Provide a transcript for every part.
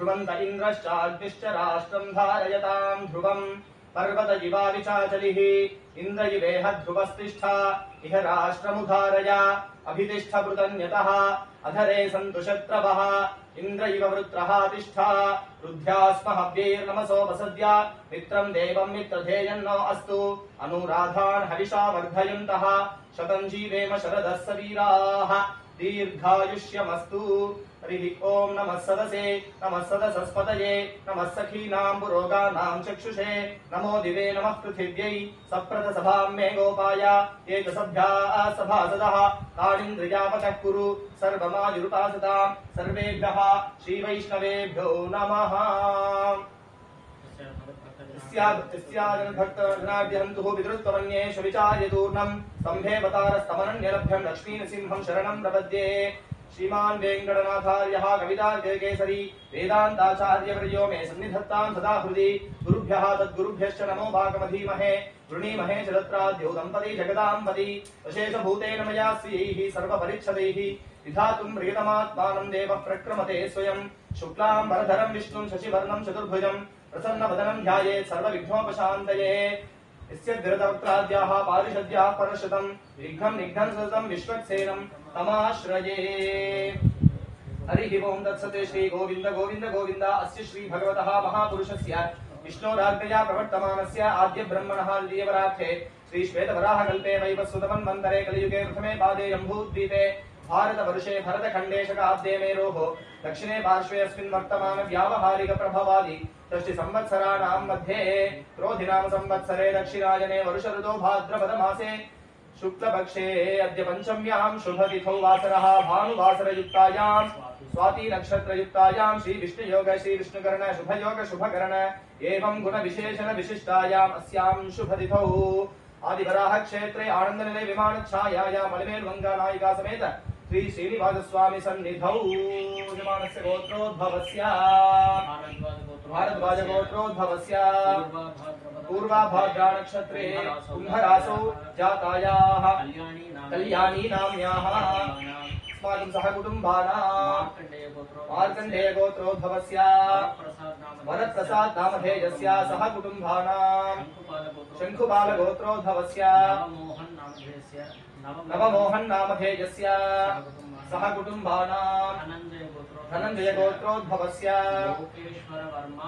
ध्रुवन्त इन्द्रश्चाग्निश्च राष्ट्रं धारयतां ध्रुवम् पर्वतजिवा विचाचलिः इन्द्र इवेह ध्रुवस्तिष्ठा इह राष्ट्रमुधारय अभितिष्ठ पृतन्यतः अधरे सन्तु शत्रवः इन्द्र इव वृत्रः तिष्ठा रुद्ध्यास्म हव्यैर्नमसोपसद्य मित्रं देवं मित्रधेयन्नो अस्तु अनुराधान् हविषा वर्धयन्तः शतं जीवेम शरदः सवीराः दीर्घायुष्यमस्तु। हरिः ओं नमः सदसे नमः सदसस्पतये नमः सखीनां पुरोगानां चक्षुषे नमो दिवे नमः पृथिव्यै सप्रतसभां मे गोपाय एकसभ्याः सभासदः ताणीन्द्रियापतः कुरु सर्वमायुरुपासतां सर्वेभ्यः श्रीवैष्णवेभ्यो नमः। भक्तजनाभ्यन्तुः विदृत्वमन्येषु विचार्यतूर्णम् स्तम्भेऽवतारस्तमनन्यलभ्यं लक्ष्मीनृसिंहं शरणं प्रपद्ये। श्रीमान् वेङ्कटनाथार्यः कवितार्किकेसरी वेदान्ताचार्यवर्यो मे सन्निधत्तां सदा हृदि गुरुभ्यः तद्गुरुभ्यश्च नमो भागमधीमहे वृणीमहे च तत्राद्यौ दम्पती जगदाम्पति अशेषभूतेन मया स्त्रियैः सर्वपरिच्छदैः विधातुं प्रियतमात्मानं देवः प्रक्रमते स्वयं शुक्लां वरधरं विष्णुं शशिवर्णं चतुर्भुजं प्रसन्नवदनं ध्यायेत् सर्वविघ्नोपशान्तये। यस्य विरतवक्त्राद्याः पारिषद्याः परशतं विघ्नं निघ्नं सततं विश्वक्सेनं तमाश्रये। हरिः ओं तत्सत्। श्री गोविन्द गोविन्द गोविन्द। अस्य श्री भगवतः महापुरुषस्य विष्णोराज्ञया प्रवर्तमानस्य आद्य ब्रह्मणः द्वितीयवरार्थे श्री श्वेतवराहकल्पे वैवस्वतमन्वन्तरे कलियुगे प्रथमे पादे जम्बूद्वीपे भारतवर्षे भरतखण्डे शकाब्दे मेरोः दक्षिणे पार्श्वे अस्मिन् वर्तमान व्यावहारिक प्रभवादि षष्टि संवत्सराणां मध्ये क्रोधिनाम संवत्सरे दक्षिणायने वर्ष ऋतौ भाद्रपद मासे शुक्लपक्षे अद्य पंचम्यां शुभतिथौ वासरः भानुवासरयुक्तायां स्वाति नक्षत्रयुक्तायां श्री विष्णुयोग श्री विष्णुकर्ण शुभयोग शुभकर्ण एवं गुण विशेषण विशिष्टायाम् अस्यां शुभतिथौ आदिवराह क्षेत्रे आनंदनिलय विमानछायायां मलमेलवंगा नायिका समेत श्री श्रीनिवास स्वामी सन्निधौ यजमानस्य गोत्रोद्भवस्य भारद्वाज गोत्रोद्भवस्य पूर्वाभाद्रा नक्षत्रे कुम्भरासौ जातायाः कल्याणी नाम्याः अस्माकं सह कुटुम्बानां मार्कण्डेय गोत्रोद्भवस्य वरप्रसाद नामधेयस्य सह कुटुम्बानां शंखुपाल गोत्रोद्भवस्य नवमोहन नामधेयस्य सह कुटुम्बानां धनंजय गोत्रोद्भवस्य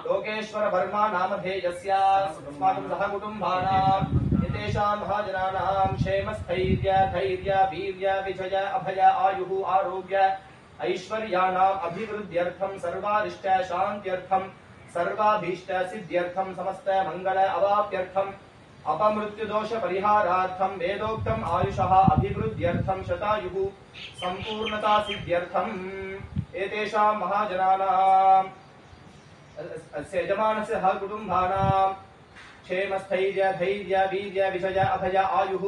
लोकेश्वर वर्मा नामधेयस्य अस्माकं सह कुटुम्बानां एतेषां महाजनानां क्षेम स्थैर्य धैर्य वीर्य विजय अभय आयुः आरोग्य ऐश्वर्याणाम् अभिवृद्ध्यर्थं सर्वारिष्ट शान्त्यर्थं सर्वाभीष्ट सिद्ध्यर्थं समस्त मंगल अवाप्यर्थं अपमृत्युदोष परिहारार्थं वेदोक्तम् आयुषः अभिवृद्ध्यर्थं शतायुः संपूर्णता सिद्ध्यर्थम् एतेषां महाजनानां अस्य यजमानस्य कुटुम्बानां क्षेम स्थैर्य धैर्य वीर्य विजय अभय आयुः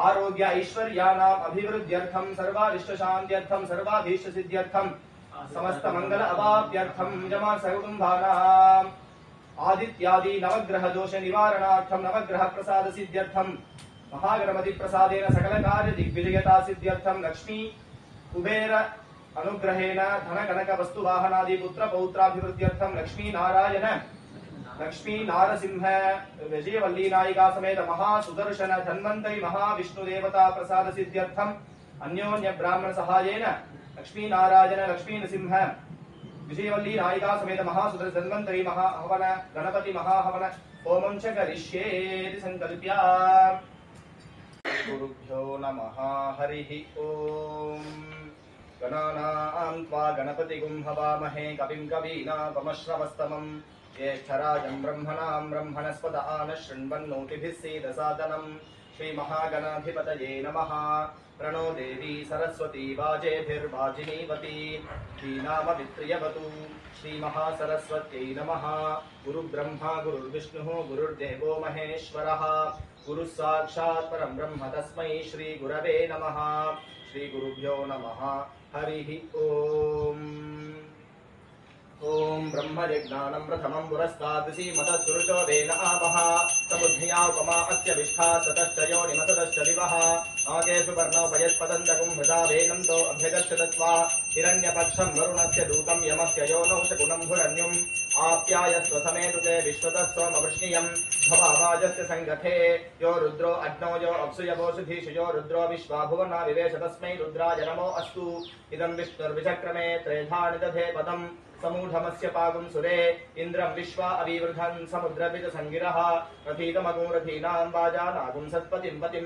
आरोग्य ऐश्वर्याणाम् अभिवृद्ध्यर्थं सर्वारिष्ट शान्त्यर्थं सर्वाभीष्ट सिद्ध्यर्थं समस्त मंगल अवाप्यर्थं यजमानस्य कुटुम्बानां आदित्यादि नवग्रह दोष निवारणार्थं नवग्रह प्रसाद सिद्ध्यर्थं महागणपति प्रसादेन सकल कार्य दिग्विजयता सिद्ध्यर्थं लक्ष्मी कुबेर अनुग्रहेण धन कनक वस्तु वाहनादि पुत्र पौत्राभिवृद्ध्यर्थं लक्ष्मी नारायण लक्ष्मी नारसिंह विजयवल्ली नायिका समेत महासुदर्शन धन्वन्तरि महाविष्णु देवता प्रसाद सिद्ध्यर्थं अन्योन्य ब्राह्मण सहायेन लक्ष्मी नारायण लक्ष्मी नृसिंह विजयवल्ली नायिका समेत महासुदर्शन धन्वन्तरि महाहवन गणपति महाहवन होमं च करिष्येति संकल्प्य। गुरुभ्यो नमः। हरिः ओम्। गणानां त्वा गणपतिगुं हवामहे कविं कवीनापमश्रवस्तमम् ज्येष्ठराजं ब्रह्मणां ब्रह्मणस्पत आनः शृण्वन्नोतिभिः सीदसादनम् श्री महागणाधिपतये नमः। प्रणो देवी सरस्वती वाजेभिर्वाजिनीवती श्रीनाम वित्रियवतु। श्री महासरस्वत्यै नमः। गुरुब्रह्मा गुरुर्विष्णुः गुरुर्देवो महेश्वरः गुरुः साक्षात् परं ब्रह्म तस्मै श्री गुरवे नमः। श्री गुरुभ्यो नमः। हरिः ओम्। ओम ब्रह्मजिज्ञानं प्रथमं पुरस्तात् श्रीमतः वेन आवः समुद्धया उपमा अस्य विष्ठा सतश्च योनिमसदश्च दिवः आगेषु वर्णोपयत्पतन्तकुं हृदा वेनं तो अभ्यगच्छतत्वा हिरण्यपक्षं वरुणस्य दूतं यमस्य योनौ शकुनं भुरन्युम् आप्यायस्व समेतुते विश्वतस्त्वमवृष्णीयं भवावाजस्य सङ्गथे यो रुद्रो अग्नौ यो अप्सुयवोषधीषु यो रुद्रो विश्वा भुवना विवेश तस्मै रुद्राय नमो अस्तु। इदं विष्णुर्विचक्रमे त्रेधा निदधे पदम् समूढमस्य पागुं सुरे इन्द्रं विश्वा अविवृधन् समुद्रविदसङ्गिरः रथीतमगुरथीनां वाजानागुं सत्पतिं पतिं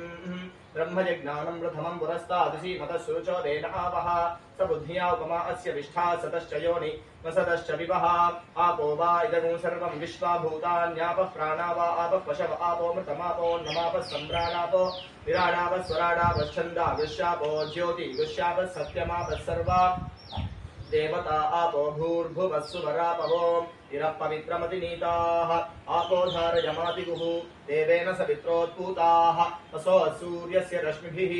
ब्रह्मजिज्ञानं प्रथमं पुरस्तात् श्रीमतः वेन आवः सबुद्ध्या उपमा अस्य विष्ठा सतश्च योनि वसदश्च विवः आपो वा इदगुं सर्वं विश्वा भूतान्यापः प्राणा वा आपः पशव आपो मृतमापो नमापः सम्प्राणापो विराडापः स्वराडापश्छन्दा गुष्यापो ज्योति गुष्यापः सत्यमापः सर्वा देवता आपो भूर्भुवः सुवरापवो इरः पवित्रमतिनीताः आपो धारयमातिगुः देवेन सवित्रोत्पूताः असो सूर्यस्य रश्मिभिः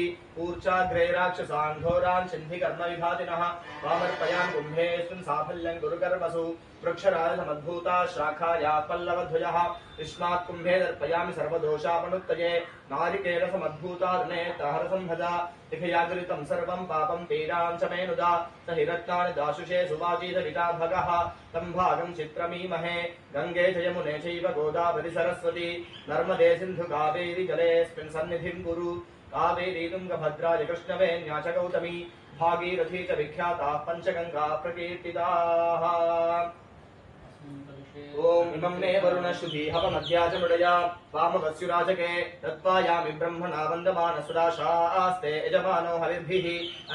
ऊर्चाग्रे राक्षसान् घोरान् सिन्धिकर्मविभातिनः वामर्पयान् कुम्भेऽस्मिन् साफल्यं गुरुकर्मसु वृक्षराजसमद्भूता शाखाया पल्लवध्वजः युष्मात् कुम्भे दर्पयामि सर्वदोषापनुत्तये नारिकेलसमद्भूतादने ताहरसंभजा लिखयागृतं सर्वं पापं पीडां च मेनुदा स हिरत्नानि दाशुषे सुवाजीधरिता भगः तं भागं चित्रमीमहे गंगे च यमुने चैव गोदावरि सरस्वती नर्मदे सिन्धु कावेरी जलेऽस्मिन् सन्निधिं कुरु कावेरी तुङ्गभद्रा च कृष्णवेण्या च गौतमी भागीरथी च विख्याताः पञ्चगङ्गाः प्रकीर्तिताः। ओम इमं मे वरुणश्रुति हवमध्या च मृडया वामवस्युराजके तत्त्वायामि ब्रह्मणा वन्दमानसुदाशास्ते यजमानो हविर्भिः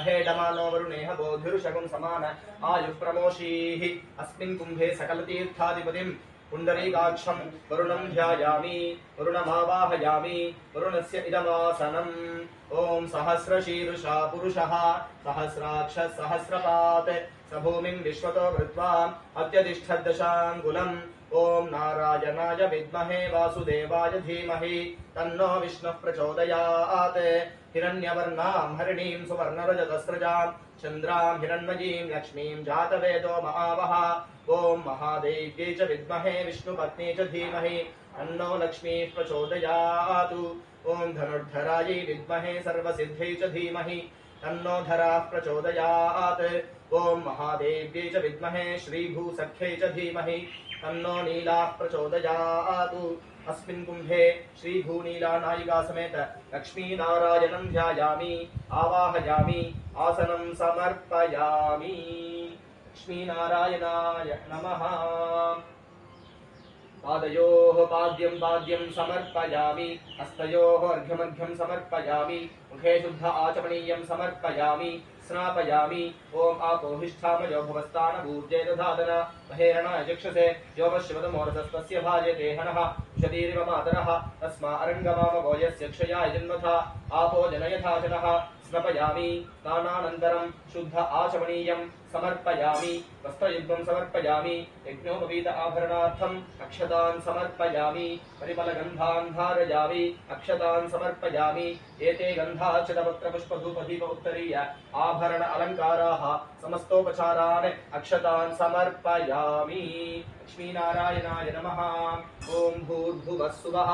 अहेडमानो वरुणे हवोधिरुषगुं समान आयुः प्रमोषीः अस्मिन् कुम्भे सकलतीर्थाधिपतिं पुण्डरीकाक्षं वरुणं ध्यायामि वरुणमावाहयामि वरुणस्य इदमासनम्। ओम सहस्रशीर्षा पुरुषः सहस्राक्षः सहस्रपात् स भूमिं विश्वतो वृत्वा अत्यतिष्ठद्दशाङ्गुलम्। ओम नारायणाय विद्महे वासुदेवाय धीमहि तन्नो विष्णुः प्रचोदयात्। हिरण्यवर्णां हरिणीं सुवर्णरजतस्रजां चन्द्रां हिरण्मयीं लक्ष्मीं जातवेदो महावः। ओम महादेव्यै च विद्महे विष्णुपत्नी च धीमहि तन्नो लक्ष्मीः प्रचोदयात्। ओम धनुर्धरायै विद्महे सर्वसिद्ध्यै च धीमहि तन्नो धराः प्रचोदयात्। ओम महादेव्यै च विद्महे श्रीभूसख्यै च धीमहि तन्नो नीलाः प्रचोदयात्। अस्मिन् कुम्भे श्रीभूनीला नायिका समेत लक्ष्मीनारायणं ध्यायामि आवाहयामि आसनं समर्पयामि। लक्ष्मीनारायणाय नमः। पादयोः पाद्यं समर्पयामि हस्तयोः अर्घ्यमर्घ्यं समर्पयामि मुखे शुद्ध आचमनीयं समर्पयामि स्नापयामि। ओम आपोहिष्ठामयो भवस्तानभूर्जे दधादन महेरणाय चक्षसे योमशिवतमोरसस्तस्य भाजते हनः उषतीरिव मातरः तस्मा अरङ्गमामवो यस्य क्षयाय जन्मथा आपो जनयथा जनः स्नपयामि स्नानानन्तरं शुद्ध आचमनीयं समर्पयामि वस्त्रयुग्मं समर्पयामि यज्ञोपवीत आभरणार्थम् अक्षतान् समर्पयामि परिमलगन्धान् धारयामि अक्षतान् समर्पयामि एते गन्धाक्षतपत्रपुष्पधूपदीप उत्तरीय आभरण अलङ्काराः समस्तोपचारान् अक्षतान् समर्पयामि। लक्ष्मीनारायणाय नमः। ओम भूर्भुवः सुवः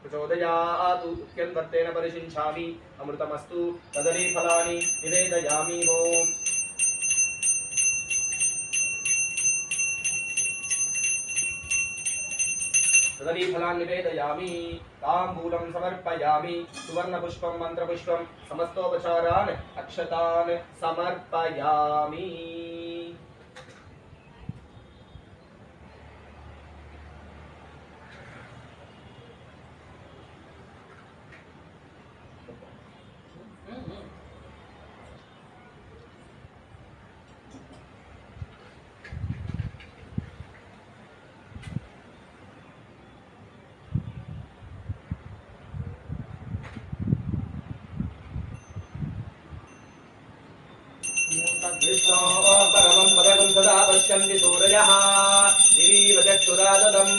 प्रचोदयात् उत्क्यन्वर्तेन परिषिञ्चामि अमृतमस्तु कदलीफलानि निवेदयामि। ओम कदलीफलानि निवेदयामि ताम्बूलं समर्पयामि सुवर्णपुष्पं मन्त्रपुष्पं समस्तोपचारान् अक्षतान् समर्पयामि। विष्णो परमं पदं सदा पश्यन्ति सूरयः दिवीव चक्षुराददं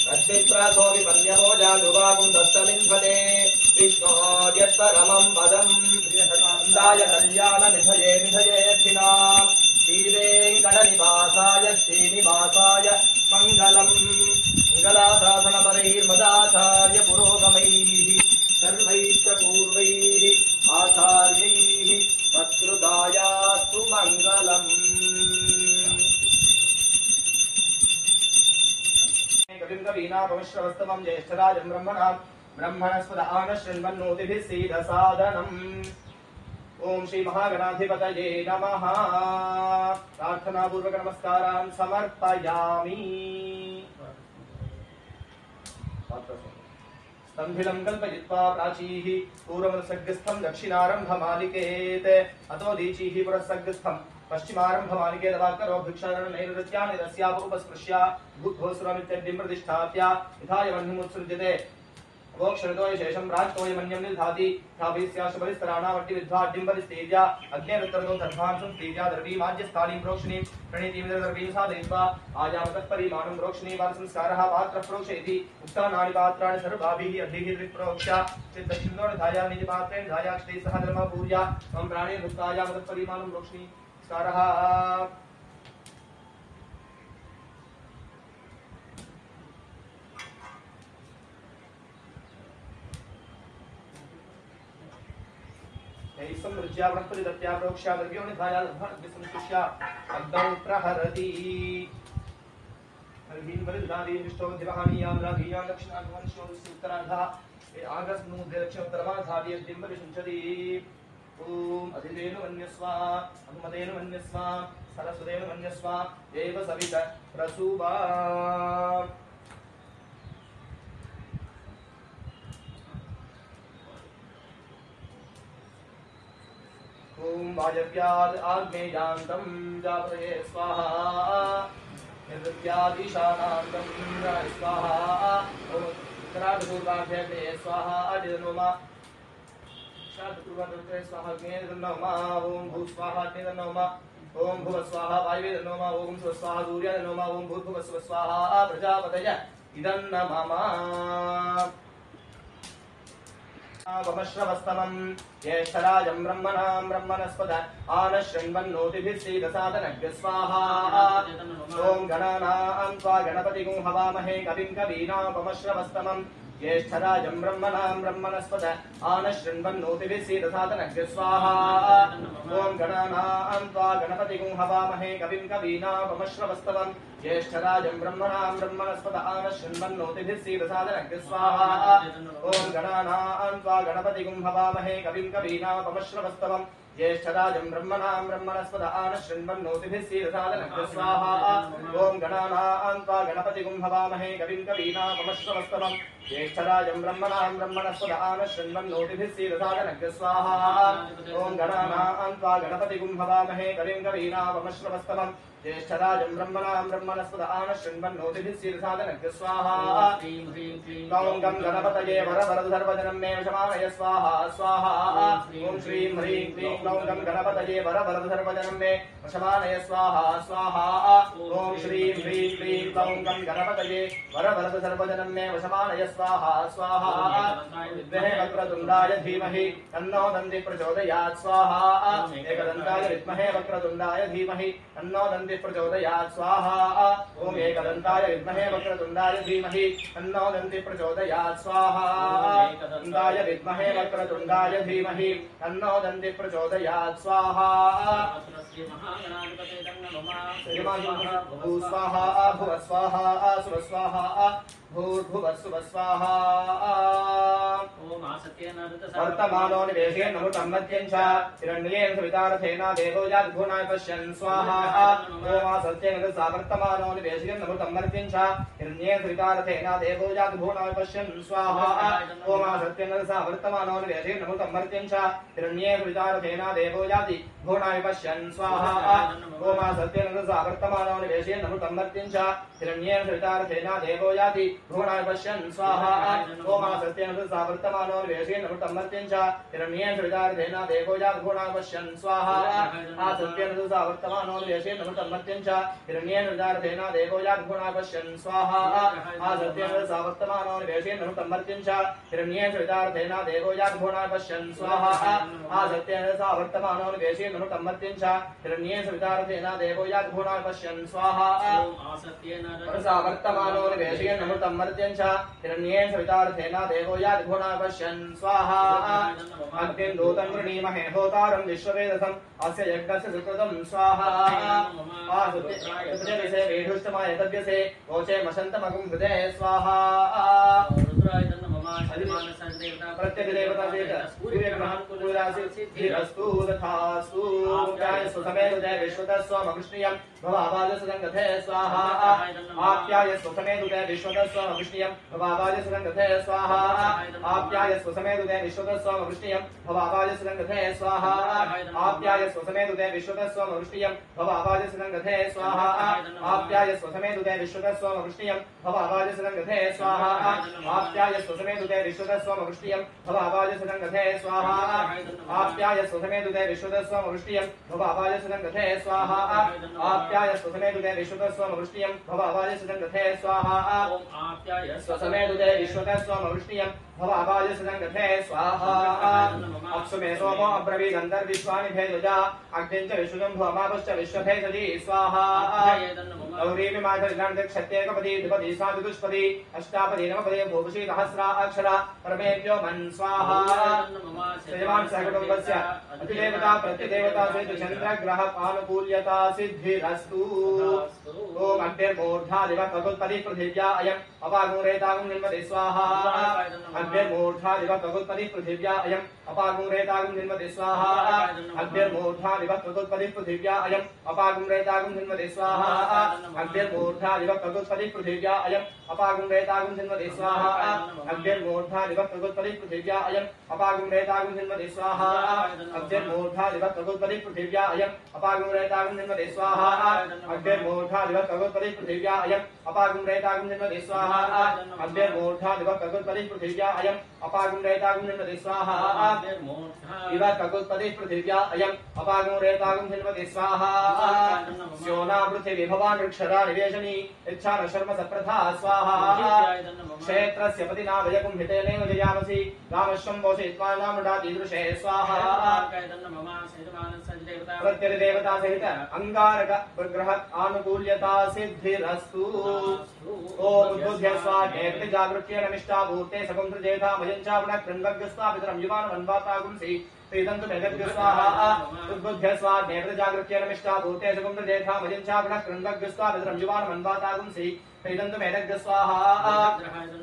तद्विप्रासो विपन्यवो जागुवापुं दत्तमिन्धते विष्णो यत्परमं पदं दाय कल्याणनिधये निधयेऽर्थिनां श्रीवेङ्कटनिवासाय श्रीनिवासाय मङ्गलम् मङ्गलाशासनपरैर्मदाचार्य पुरोगमैः सर्वैश्च पूर्वैः आचार्यैः तत्कृतायास्तु मङ्गलम् कविं कवीनापमिश्रवस्तमं ज्येष्ठराजं ब्रह्मणस्पद आनशृण्वन्नोतिभिः सीदसादनम् ओम श्री महागणाधिपतये नमः। प्रार्थना पूर्वक नमस्कारान् समर्पयामि। स्तंभिलं कल्पयित्वा प्राचीः पूर्वमनुसर्गस्थं दक्षिणारम्भमालिकेत् अतो दीचीः पुरस्सर्गस्थं पश्चिमारम्भमालिकेत् वाक्करो भिक्षारणनैरृत्या निरस्यापउपस्पृश्य भूतभोस्वरमित्यद्यं प्रतिष्ठाप्य यथाय वह्निमुत्सृज्यते वोक्षणतोय शेषं राजतोय मन्यं निर्धाति थाभिस्याशुपरिस्तराणावट्टि विद्वाड्डिं परिस्तेज्य अग्नेरुत्तरतो दर्भांसं स्तेज्य दर्वीमाज्यस्थालीं प्रोक्षणीं प्रणीतिमिदर्वीं साधयित्वा आयामतत्परिमाणं प्रोक्षणीं वारसंस्कारः पात्रः प्रोक्षयति उक्तानानि पात्राणि सर्वाभिः अभिः प्रोक्ष्य चित्तचिन्दोनिधाया निजपात्रेण धायाक्षते सह धर्मपूर्या मम प्राणे भुक्तायामतत्परिमाणं प्रोक्षणीं स्कारः संरज्या वनस्पति दत्या प्रोक्ष्या द्रव्यो निधाया संस्पृश्य अग्नौ प्रहरति हरिं बलिदानी विष्णो दिवहानीयां राघीयां दक्षिणाग्निवंशो उत्तरार्धः आगस्नु दक्षिणोत्तरमाधादि दिम्बलिशुञ्चति ओम अधिदेनु मन्यस्वा अनुमदेनु मन्यस्वा सरस्वतेनु मन्यस्वा देव सवित प्रसूवा ओम वायव्याद् आग्नेयान्तं जातये स्वाहा निर्वृत्यादिशानान्तं स्वाहा ओम उत्तरार्धपूर्वाभ्यग्ने स्वाहा अदिनोमा शातपूर्वाभ्यग्ने स्वाहा अग्नेर्नोमा ओम भू स्वाहा अग्नेर्नोमा ओम भुव स्वाहा वायुर्नोमा ओम स्व स्वाहा सूर्यर्नोमा ओम भूर्भुव स्व स्वाहा प्रजापतय इदन्नममा वमश्रवस्तमं ज्येष्ठराजं ब्रह्मणां ब्रह्मणस्पद आनशृण्वन्नोतिभिः सीदसादनज्ञ स्वाहा ॐ गणानां त्वा गणपतिगुं हवामहे कविं कवीनापमश्रवस्तमं ज्येष्ठराजं ब्रह्मणां ब्रह्मणस्पद आनशृण्वन्नोतिभिः सीदसादनज्ञ स्वाहा ॐ गणानां त्वा गणपतिगुं हवामहे कविं कवीनापमश्रवस्तमं ज्येष्ठराजं ब्रह्मणां ब्रह्मणस्पद आनशृण्वन्नोतिभिः सीदसादनज्ञ स्वाहा ॐ गणानां त्वा गणपतिगुं हवामहे कविं कवीनापमश्रवस्तमं ज्येष्ठराजं ब्रह्मणां ब्रह्मणस्पद आनशृण्वन्नोतिभिः सीदसादनज्ञ स्वाहा ॐ गणानां त्वा गणपतिगुं हवामहे कविं कवीनापमश्रवस्तमं ज्येष्ठराजं ब्रह्मणां ब्रह्मणस्पद आनशृण्वन्नोतिभिः सीदसादनज्ञ स्वाहा ॐ गणानां त्वा गणपतिगुं हवामहे कविं कवीनापमश्रवस्तमं ज्येष्ठराजं ब्रह्मणां ब्रह्मणस्पद आनशृण्वन्नोतिभिः सीदसादनज्ञ स्वाहा ॐ गं गणपतये वरवरदसर्वजनं मे वशमानय स्वाहा स्वाहा ॐ श्रीं ह्रीं क्लीं ग्लौं गं गणपतये वरवरदसर्वजनं मे वशमानय स्वाहा स्वाहा ॐ श्रीं ह्रीं क्लीं ग्लौं गं गणपतये वरवरदसर्वजनं मे वशमानय स्वाहा स्वाहा विद्महे वक्रतुण्डाय धीमहि तन्नो दन्ति प्रचोदयात् स्वाहा एकदन्ताय विद्महे वक्रतुण्डाय धीमहि तन्नो दन्ति प्रचोदयात् स्वाहा ओम एकदन्ताय विद्महे वक्रतुण्डाय धीमहि तन्नो दन्ति प्रचोदयात् स्वाहा दन्ताय विद्महे वक्रतुण्डाय धीमहि तन्नो दन्ति प्रचोदयात् स्वाहा भू स्वाहा भुव स्वाहा सुव स्वाहा भूर्भुवः सुवः स्वाहा वर्तमानो निवेशेन नमृतं मध्यं च हिरण्येन सवितारथेन देवो याद्भुवनाय पश्यन् स्वाहा ओम सत्येन सा वर्तमानो निवेशेन नमृतं मध्यं च हिरण्येन सवितारथेन देवो याद्भुवनाय पश्यन् स्वाहा ओम सत्येन सा वर्तमानो निवेशेन नमृतं मध्यं च हिरण्येन सवितारथेन विदार्थेना देवो याति भुवनाय पश्यन् स्वाहा ओमा सत्येन रसा वर्तमानो निवेशेन नमृतं मर्त्यं च हिरण्येन विदार्थेना देवो याति भुवनाय पश्यन् स्वाहा ओमा सत्येन रसा वर्तमानो निवेशेन नमृतं मर्त्यं च हिरण्येन विदार्थेना देवो याति भुवनाय पश्यन् स्वाहा आ सत्येन रसा वर्तमानो निवेशेन नमृतं मर्त्यं च हिरण्येन विदार्थेना देवो याति भुवनाय पश्यन् स्वाहा आ सत्येन रसा वर्तमानो निवेशेन नमृतं मर्त्यं च हिरण्येन विदार्थेना देवो याति भुवनाय पश्यन् स्वाहा आ सत्येन रसा वर्तमानो निवेशेन नमृतं मर्त्यं च हिरण्येन विदार्थेना देवो याति भुवनाय पश्यन् स्वाहा रसा वर्तमानो निवेशेन नमृतं मर्त्यं च हिरण्येन विदार्थेना देवो याति भुवनाय पश्यन् स्वाहा अग्निं दूतं वृणीमहे होतारं विश्ववेदसं अस्य यज्ञस्य सुकृतं स्वाहा आसुते वेढुष्टमाय तद्यसे वोचे मशन्तमगुं हृदये स्वाहा प्रत्यग्देवता सूर्यग्रहणकुलासिद्धिरस्तु तथास्तु आप्यायस्व समेतुते विश्वतस्वमकृष्णीयं भवावाजसुगन्धते स्वाहा आप्यायस्व समेतुते विश्वतस्वमकृष्णीयं भवावाजसुगन्धते स्वाहा आप्यायस्व समेतुते विश्वतस्वमकृष्णीयं भवावाजसुगन्धते स्वाहा आप्यायस्व समेतुते विश्वतस्वमकृष्णीयं भवावाजसुगन्धते स्वाहा आप्यायस्व समेतुते विश्वतस्वमकृष्णीयं भवावाजसुगन्धते स्वाहा आप्यायस्व समेतुते विश्वतस्वमकृष्णीयं भवावाजसुगन्धते स्वाहा आप्यायस्व समेतुते विश्वतस्वमकृष्णीयं भवावाजसुगन्धते स्वाहा आप्यायस्व समेतुते विश्वतस्वमकृष्णीयं भवावाजसुगन्धते स्वाहा आप्यायस्व समेतुते विश्वतस्वमकृष्णीयं भवावाजसुगन्धते स्वाहा अप्सुमे सोमो अब्रवीदन्तर्विश्वानि भेदजा अग्निं च विश्वं भवमापश्च विश्वभेदजी स्वाहा गौरीमि माधविदन्तक्षत्येकपदी द्विपदी साधुदुष्पदी अष्टापदी नवपदी भूषी सहस्रा अक्षरा परमेभ्यो मन् स्वाहा श्रीमान् सहकुटुम्बस्य अतिदेवता प्रत्यदेवता सहित चन्द्रग्रह आनुकूल्यता सिद्धिरस्तु ओम अग्निर्मूर्धादिव कगुत्पदी पृथिव्या अयम् अपागुरेतागुं निर्मते स्वाहा अग्निर्मूर्धादिव कगुत्पदी पृथिव्या अयम् अपागुरेतागुं निर्मते स्वाहा अग्निर्मूर्धादिव कगुत्पदी पृथिव्या अयम् अपागुरेतागुं निर्मते स्वाहा अग्निर्मूर्धादिव कगुत्पदी पृथिव्या अयम् अपागुरेतागुं निर्मते स्वाहा अग्निर्मूर्धादिव कगुत्पदी पृथिव्या अयम् अपागुरेतागुं निर्मते स्वाहा अग्निर्मूर्धादिव कगुत्पदी पृथिव्या अयम् अपागुरेतागुं निर्मते स्वाहा अग्निर्मूर्धादिव कगुत्पदी पृथिव्या अयम् अपागुरेतागुं निर्मते स्वाहा अग्निर्मूर्धादिव कगुत्पदी पृथिव्या अयम् अपागुरेतागुं निर्मते स्वाहा इव कगुत्पदी पृथिव्या अयम् अपागुरेतागुं निर्मते स्वाहा स्योना पृथिवी भवान् वृक्षरा निवेशनी इच्छा न शर्म सप्रथा स्वाहा क्षेत्रस्य पतिना वयकुं हितेनेव जयामसि रामश्वं वोषयित्वा नामृडा ईदृशे स्वाहा प्रत्यदेवता सहित अंगारक विग्रह आनुकूल्यता सिद्धिरस्तु ओम उद्बुद्ध्य स्वाहेति जागृत्य नमिष्टा भूते सकुंद्रजेता मयञ्चावण कृण्वग्स्वापितरं युवान वन्वातागुंसि प्रीतन्तु मेदभ्य स्वाहा उद्बुद्ध्य स्वाहेति जागृत्य नमिष्टा भूते सकुंद्रजेता मयञ्चावण कृण्वग्स्वापितरं युवान वन्वातागुंसि प्रीतन्तु मेदभ्य स्वाहा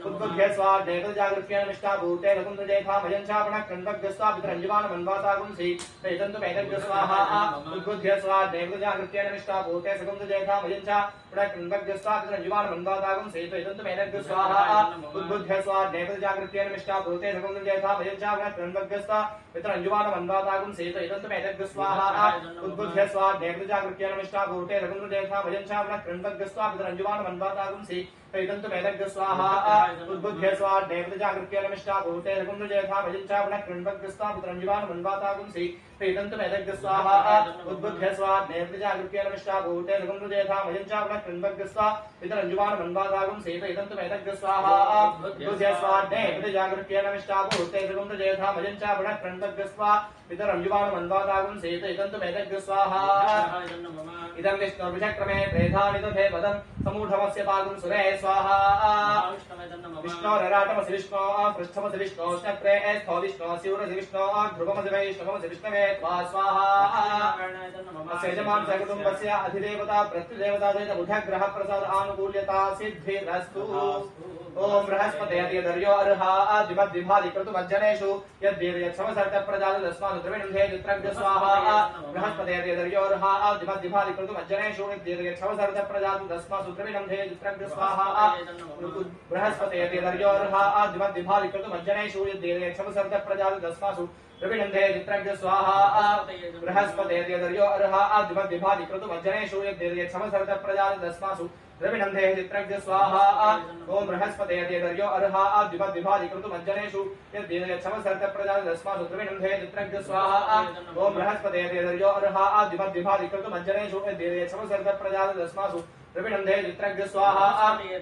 उद्बुद्ध्य स्वाहेति जागृत्य नमिष्टा भूते सकुंद्रजेता मयञ्चावण कृण्वग्स्वापितरं युवान वन्वातागुंसि प्रीतन्तु मेदभ्य स्वाहा उद्बुद्ध्य स्वाहेति जागृत्य नमिष्टा भूते सकुंद्रजेता मयञ्चावण कृण्वग्स्वापितरं युवान वन्वातागुंसि प्रीतन्तु मेदभ्य स्वाहा उद्बुद्ध्य स्वाहेति जागृत्य नमिष्टा भूते सकुंद्रजेता मयञ्चावण कृण्वग्स्वापितरं युवान वन्वातागुंसि प्रीतन्तु मेदभ्य स्वाहा उद्बुद्ध्य स्वाहेति जागृत्य नमिष्टा भूते सकुंद्रजेता मयञ्चावण कृण्वग्स्वापितरं युवान वन्वातागुंसि प्रीतन्तु मेदभ्य स्वाहा उद्बुद्ध्य स्वाहेति जागृत्य नमिष्टा भूते सकुंद्रजेता मयञ्चावण कृण्वग्स्वापितरं युवान वन्वातागुंसि प्रीतन्तु मेदभ्य स्वाहा उद्बुद्ध्य स्वाहेति जागृत्य नमिष्टा भूते सकुंद्रजेता मयञ्चावण कृण्वग्स्वापितरं युवान वन्वातागुंसि प्रीतन्तु मेदभ्य स्वाहा उद्बुद्ध्य स्वाहेति जागृत्य नमिष्टा भूते सकुंद्रजेता मयञ्चावण कृण्वग्स्वापितरं युवान वन्वातागुंसि प्रीतन्तु मेदभ्य स्वाहा इदं विष्णुर्विचक्रमे प्रेधानि तथे पदं समूढमस्य पागुं सुरे स्वाहा विष्णोरराटमसि विष्णो पृष्ठमसि विष्णो चक्रे स्थो विष्णो शिवरसि विष्णो ध्रुवमसि वैष्णवमसि विष्णवे त्वा स्वाहा अस्य यजमान सकुटुम्बस्य अधिदेवता प्रत्यदेवता सहित बुधग्रह प्रसाद आनुकूल्यता सिद्धिरस्तु ओम बृहस्पते अतिदर्यो अर्हा आदिमद्विभादि क्रतुमज्जनेषु यद्वीर्यच्छमसर्त प्रजातस्मान् द्रविणं हे चित्रज्ञ स्वाहा बृहस्पते बृहस्पतेर्य दर्योर्हा आदिमद्विभादिकृतमज्जनेषु दीर्घक्षवसर्ध प्रजातु तस्मासु द्रविणन्धे चित्रज्ञ स्वाहा बृहस्पतेर्य दर्योर्हा आदिमद्विभादिकृतमज्जनेषु दीर्घक्षवसर्ध प्रजातु तस्मासु द्रविणन्धे चित्रज्ञ स्वाहा बृहस्पतेर्य दर्योर्हा आदिमद्विभादिकृतमज्जनेषु दीर्घक्षवसर्ध प्रजातु तस्मासु द्रविणन्धे चित्रज्ञ स्वाहा ओम बृहस्पतेर्य दर्योर्हा आदिमद्विभादिकृतमज्जनेषु दीर्घक्षवसर्ध प्रजातु तस्मासु द्रविणन्धे चित्रज्ञ स्वाहा ओम बृहस्पतेर्य दर्योर्हा आदिमद्विभादिकृतमज्जनेषु दीर्घक्षवसर्ध प्रजातु तस्मासु द्रविणन्धे चित्रज्ञ स्वाहा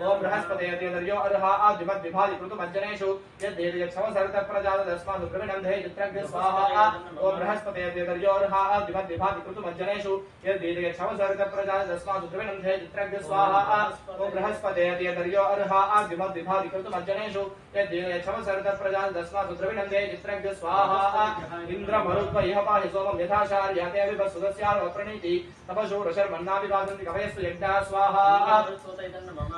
ओम बृहस्पतेर्य दर्योर्हा आदिमद्विभादिकृतमज्जनेषु दीर्घक्षवसर्ध प्रजातु तस्मासु द्रविणन्धे चित्रज्ञ स्वाहा ओम बृहस्पतेर्य दर्योर्हा आदिमद्विभादिकृतमज्जनेषु दीर्घक्षवसर्ध प्रजातु तस्मासु द्रविणन्धे चित्रज्ञ स्वाहा ओम बृहस्पतेर्य दर्योर्हा आदिमद्विभादिकृतमज्जनेषु दीर्घक्षवसर्ध प्रजातु तस्मासु द्रविणन्धे चित्रज्ञ स्वाहा इन्द्रमरुत्व इह पाहि सोमं यथाचार्यते विभस्सुदस्याप्रणीति तपशूरशर्मन्नाभिवादन्ति कवयस्तु यज्ञा स्वाहा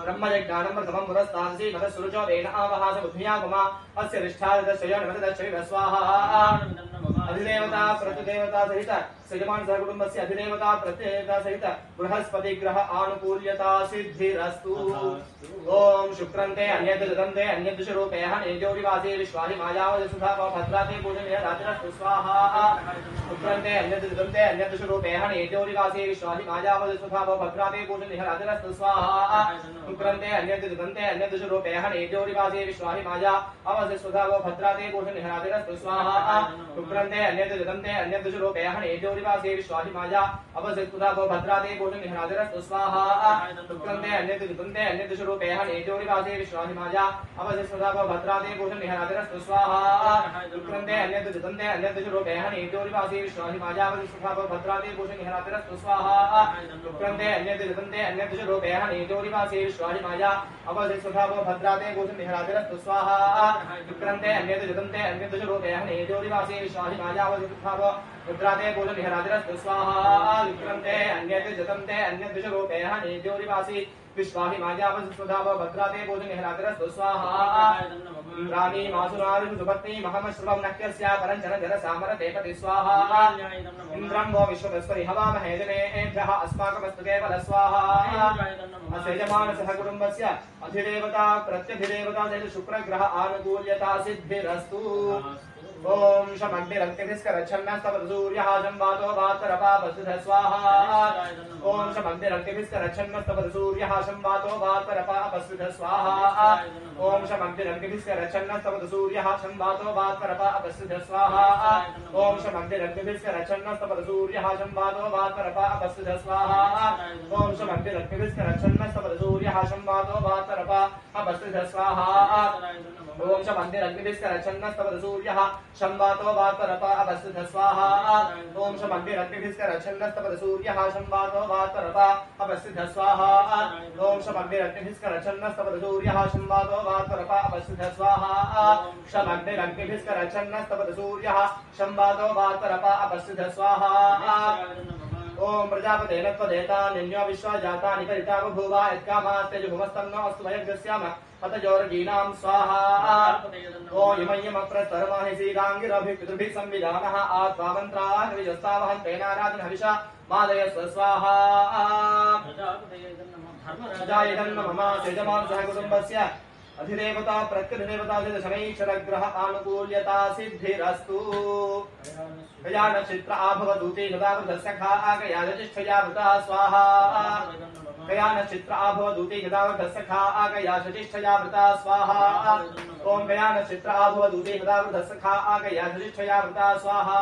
ब्रह्मयज्ञानमृतमं पुरस्तांसि मदसुरुचो वेन आवहास बुद्ध्यागमा अस्य रिष्ठादशयोनिमतदशविव स्वाहा अधिदेवता प्रतिदेवता सहित सजमान सहकुटुम्बस्य अधिदेवता प्रतिदेवता सहित बृहस्पति ग्रह आनुकूल्यता सिद्धिरस्तु ओम शुक्रन्ते अन्यद् रूपे हनेजोरिवासे विश्वाहि मायावद सुधा भद्राते पूजनीय राजरस्तु स्वाहा शुक्रन्ते अन्यद् रूपे हनेजोरिवासे विश्वाहि मायावद सुधा भद्राते पूजनीय राजरस्तु स्वाहा शुक्रन्ते अन्यद् रूपे हनेजोरिवासे विश्वाहि माया अवद सुधा भद्राते पूजनीय राजरस्तु स्वाहा शुक्रन्ते अन्यद् रूपे हनेजोरिवासे विश्वाहि माया अवद सुधा भद्राते पूजनीय राजरस्तु स्वाहा शुक्रन्ते अन्यद् रूपे हनेजोरिवासे विश्वाहि माया अवद सुधा भद्राते पूजनीय राजरस्तु स्वाहा शुक्रन्ते अन्यद् रूपे हनेजोरिवासे विश्वाहि माया अवद सुधा भद्राते पूजनीय राजरस्तु स्वाहा शुक्रन्ते अन्यद् रूपे हनेजोरिवासे विश्वाहि माया अवद सुधा भद्राते पूजनीय राजरस्तु स्वाहा शुक्रन्ते अन्यद् रूपे हनेजोरिवासे विश्वाहि माया अवद सुधा भद्राते पूजनीय राजरस्तु स्वाहा शुक्रन्ते अन्यद् रूपे हनेजोरिवासे विश्वाहि मायावद सुधा भद्राते पूजनीय राजरस्तु स्वाहा इंद्राणी मासुरारि सुपत्नी महमश्रुवं नक्यस्या परञ्चन जलसामरते पति स्वाहा इंद्रं वो विश्वपस्परि हवामहे जनेभ्यः अस्माकमस्तु केवल स्वाहा असेजमानसः कुटुम्बस्य अधिदेवता प्रत्यधिदेवता सहित शुक्रग्रह आनुकूल्यता सिद्धिरस्तु ओम शमग्निरक्तिभिस्करच्छन्नस्तव सूर्यः शम्बातो वातरपापस्थितः स्वाहा ओम शमग्निरक्तिभिस्करच्छन्नस्तव सूर्यः शम्बातो वातरपापस्थितः स्वाहा ओम शमग्निरक्तिभिस्करच्छन्नस्तव सूर्यः शम्बातो वातरपापस्थितः स्वाहा ओम शमग्निरक्तिभिस्करच्छन्नस्तव सूर्यः शम्बातो वातरपापस्थितः स्वाहा ओम शमग्निरक्तिभिस्करच्छन्नस्तव सूर्यः शम्बातो वातरपापस्थितः स्वाहा ओम शमग्निरक्तिभिस्करच्छन्नस्तव सूर्यः शम्बातो वातरपा अपस्थितः स्वाहा ओम शमग्निरक्तिभिस्करच्छन्नस्तव सूर्यः शम्बातो वातरपा अपस्थितः स्वाहा ओम शमग्निरक्तिभिस्करच्छन्नस्तव सूर्यः शम्बातो वातरपा अपस्थितः स्वाहा शमग्निरक्तिभिस्करच्छन्नस्तव सूर्यः शम्बातो वातरपा अपस्थितः स्वाहा ओम प्रजापतेन त्वदेता निन्यो विश्वा जातानि परिता बभूवा यत्कामास्ते जुहुमस्तन्नो अस्तु भयग्रस्याम पतजोर्गीनां स्वाहा ओ इमय्यमप्रस्तरमाहिसीदाङ्गिरभिपितृभिः संविधानः आत्वा मन्त्राः विजस्तावहं तेनाराधन हविषा मादयस्व स्वाहा प्रजायजन्म मम सेजमानसः कुटुम्बस्य अधिदेवता प्रत्यधिदेवता शनैश्चरग्रह आनुकूल्यता सिद्धिरस्तु गया नक्षत्र आभवदूते गदावृतसखा आगया ज्येष्ठया वृता स्वाहा गया नक्षत्र आभवदूते गदावृतसखा आगया ज्येष्ठया वृता स्वाहा ओम गया नक्षत्र आभवदूते गदावृतसखा आगया ज्येष्ठया वृता स्वाहा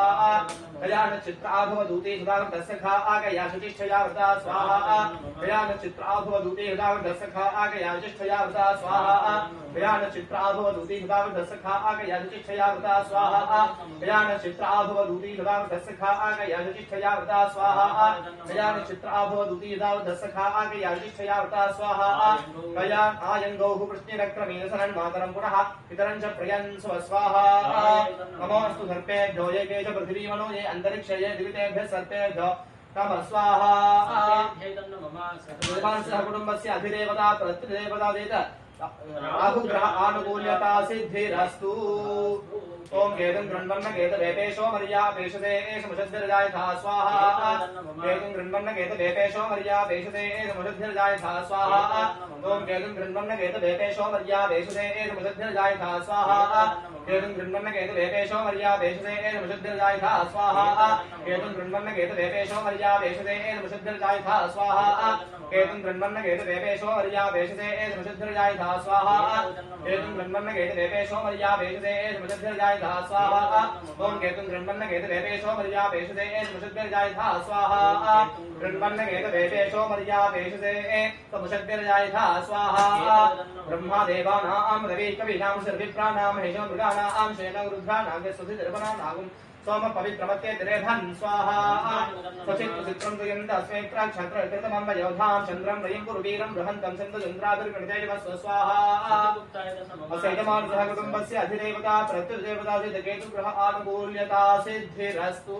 गया नक्षत्र आभवदूते गदावृतसखा आगया ज्येष्ठया वृता स्वाहा गया नक्षत्र आभवदूते गदावृतसखा आगया ज्येष्ठया वृता स्वाहा गया नक्षत्र आभवदूते गदावृतसखा आगया ज्येष्ठया वृता स्वाहा गया नक्षत्र आभवदूते गदावृतसखा आगया ज्येष्ठया वृता स्वाहा गया नक्षत्र आभवदूते गदावृतसखा आगया ज्येष्ठया वृता स्वाहा गया आयङ्गौः कृष्णेरक्रमेण सनन्मातरं पुनः पितरं च प्रयन् स्वाहा नमोऽस्तु सर्पेभ्यो ये के च पृथिवीमनो ये अन्तरिक्षे ये दिवितेभ्यः सर्पेभ्यो नमः स्वाहा कुटुम्बस्य अधिदेवता प्रतिदेवता वेद राहुग्रह आनुकूल्यता सिद्धिरस्तु। ओम केतुं गृह्णन्न केतवेपेशो मर्यापेशते समुषद्धिर्जायथा स्वाहा। केतुं गृह्णन्न केतवेपेशो मर्यापेशते समुषद्धिर्जायथा स्वाहा। ओम केतुं गृह्णन्न केतवेपेशो मर्यापेशते समुषद्धिर्जायथा स्वाहा। केतुं गृह्णन्न केतवेपेशो मर्यापेशते समुषद्धिर्जायथा स्वाहा। केतुं गृह्णन्न केतवेपेशो मर्यापेशते समुषद्धिर्जायथा स्वाहा। केतुं गृह्णन्न केतवेपेशो मर्यापेशते समुषद्धिर्जायथा स्वाहा। केतुं गृह्णन्न केतवेपेशो मर्यापेशते समुषद्धिर्जायथा स्वाहा। ओम केतुं गृह्णन्न केतवेपेशो मर्यापेशते समुषद्धिर्जायथा स्वाहा। गृह्णन्न केतवेपेशो मर्यापेशते समुषद्धिर्जायथा स्वाहा। ब्रह्मदेवानां रवि कवीनां सर्विप्राणां हेशो मृगाणां शेनो रुद्राणां सुधिर्वनानां सोम पवित्रमत्ये दिरेधन् स्वाहा। सचित् चित्रं दुयन्त अस्मै प्राक्षत्र कृतमं योधां चन्द्रं रयिं कुरुवीरं बृहन्तं सिन्धु चन्द्रादुर्गणितेजवस्व स्वाहा। असैतमानसः कुटुम्बस्य अधिदेवता प्रत्युदेवता सिद्धकेतुग्रह आनुकूल्यता सिद्धिरस्तु।